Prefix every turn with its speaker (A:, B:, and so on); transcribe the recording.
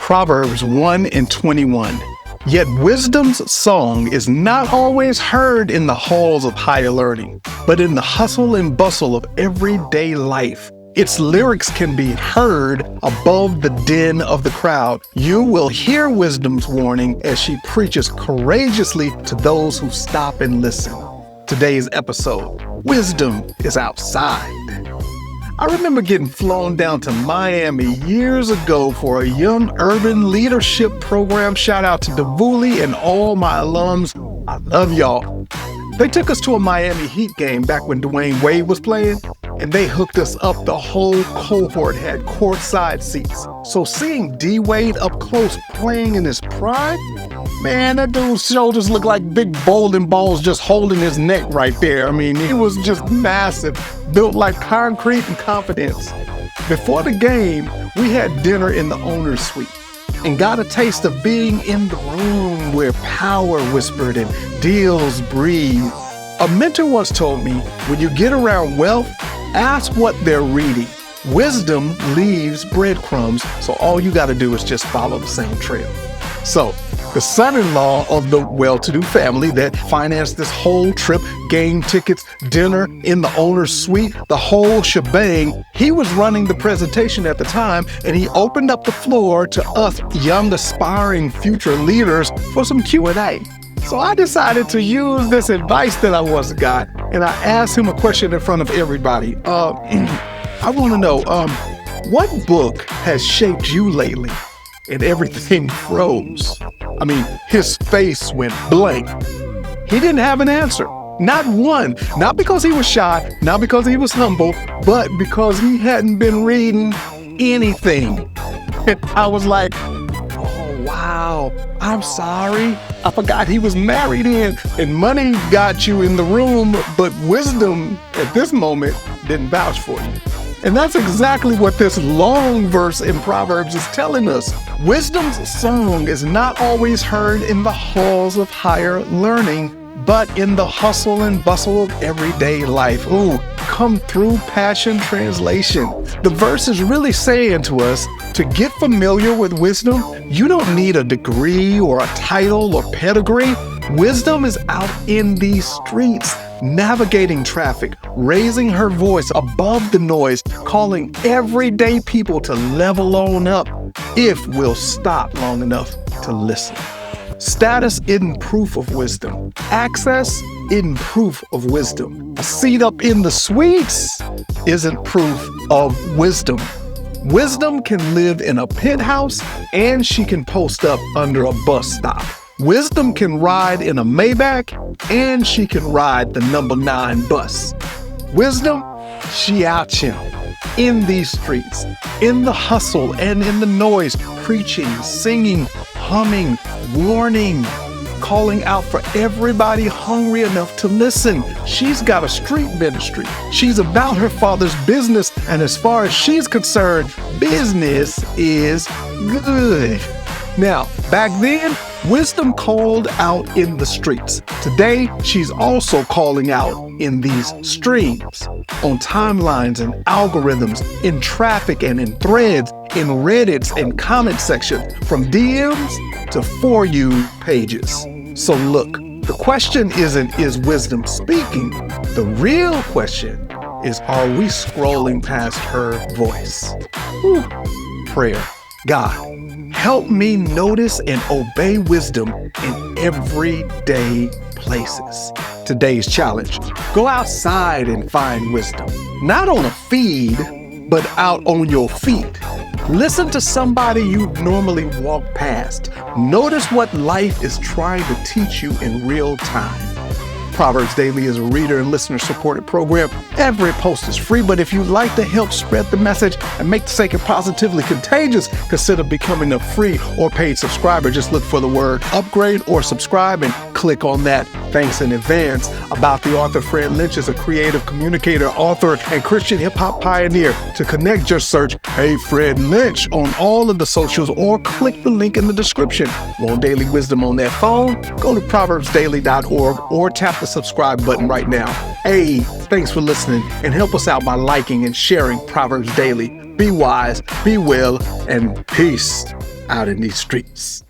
A: Proverbs 1:21. Yet wisdom's song is not always heard in the halls of higher learning, but in the hustle and bustle of everyday life. Its lyrics can be heard above the din of the crowd. You will hear wisdom's warning as she preaches courageously to those who stop and listen. Today's episode, Wisdom is Outside. I remember getting flown down to Miami years ago for a young urban leadership program. Shout out to DeVuli and all my alums. I love y'all. They took us to a Miami Heat game back when Dwayne Wade was playing, and they hooked us up. The whole cohort had courtside seats. So seeing D Wade up close playing in his prime, man, that dude's shoulders looked like big bowling balls just holding his neck right there. I mean, it was just massive, built like concrete and confidence. Before the game, we had dinner in the owner's suite and got a taste of being in the room where power whispered and deals breathed. A mentor once told me, when you get around wealth, ask what they're reading. Wisdom leaves breadcrumbs, so all you gotta do is just follow the same trail. So, the son-in-law of the well-to-do family that financed this whole trip, game tickets, dinner in the owner's suite, the whole shebang, he was running the presentation at the time, and he opened up the floor to us young, aspiring future leaders for some Q&A. So I decided to use this advice that I once got, and I asked him a question in front of everybody. I want to know, what book has shaped you lately? And everything froze. I mean, his face went blank. He didn't have an answer. Not one. Not because he was shy, not because he was humble, but because he hadn't been reading anything. And I was like, oh, wow, I'm sorry. I forgot he was married in, and money got you in the room, but wisdom at this moment didn't vouch for you. And that's exactly what this long verse in Proverbs is telling us. Wisdom's song is not always heard in the halls of higher learning, but in the hustle and bustle of everyday life. Ooh, come through Passion Translation. The verse is really saying to us, to get familiar with wisdom, you don't need a degree or a title or pedigree. Wisdom is out in these streets, navigating traffic, raising her voice above the noise, calling everyday people to level on up if we'll stop long enough to listen. Status isn't proof of wisdom. Access isn't proof of wisdom. A seat up in the suites isn't proof of wisdom. Wisdom can live in a penthouse, and she can post up under a bus stop. Wisdom can ride in a Maybach, and she can ride the number 9 bus. Wisdom, she out here in these streets, in the hustle and in the noise, preaching, singing, humming, warning, calling out for everybody hungry enough to listen. She's got a street ministry. She's about her father's business, and as far as she's concerned, business is good. Now, back then, wisdom called out in the streets. Today, she's also calling out in these streams, on timelines and algorithms, in traffic and in threads, in Reddits and comment sections, from DMs to For You pages. So look, the question isn't, is wisdom speaking? The real question is, are we scrolling past her voice? Whew. Prayer. God, help me notice and obey wisdom in everyday places. Today's challenge, go outside and find wisdom. Not on a feed, but out on your feet. Listen to somebody you normally walk past. Notice what life is trying to teach you in real time. Proverbs Daily is a reader and listener supported program. Every post is free, but if you'd like to help spread the message and make the sacred positively contagious, consider becoming a free or paid subscriber. Just look for the word upgrade or subscribe and click on that. Thanks in advance. About the author, Fred Lynch is a creative communicator, author, and Christian hip-hop pioneer. To connect, just search Hey Fred Lynch on all of the socials or click the link in the description. Want daily wisdom on that phone? Go to proverbsdaily.org or tap the subscribe button right now. Hey, thanks for listening, and help us out by liking and sharing Proverbs Daily. Be wise, be well, and peace. out in these streets.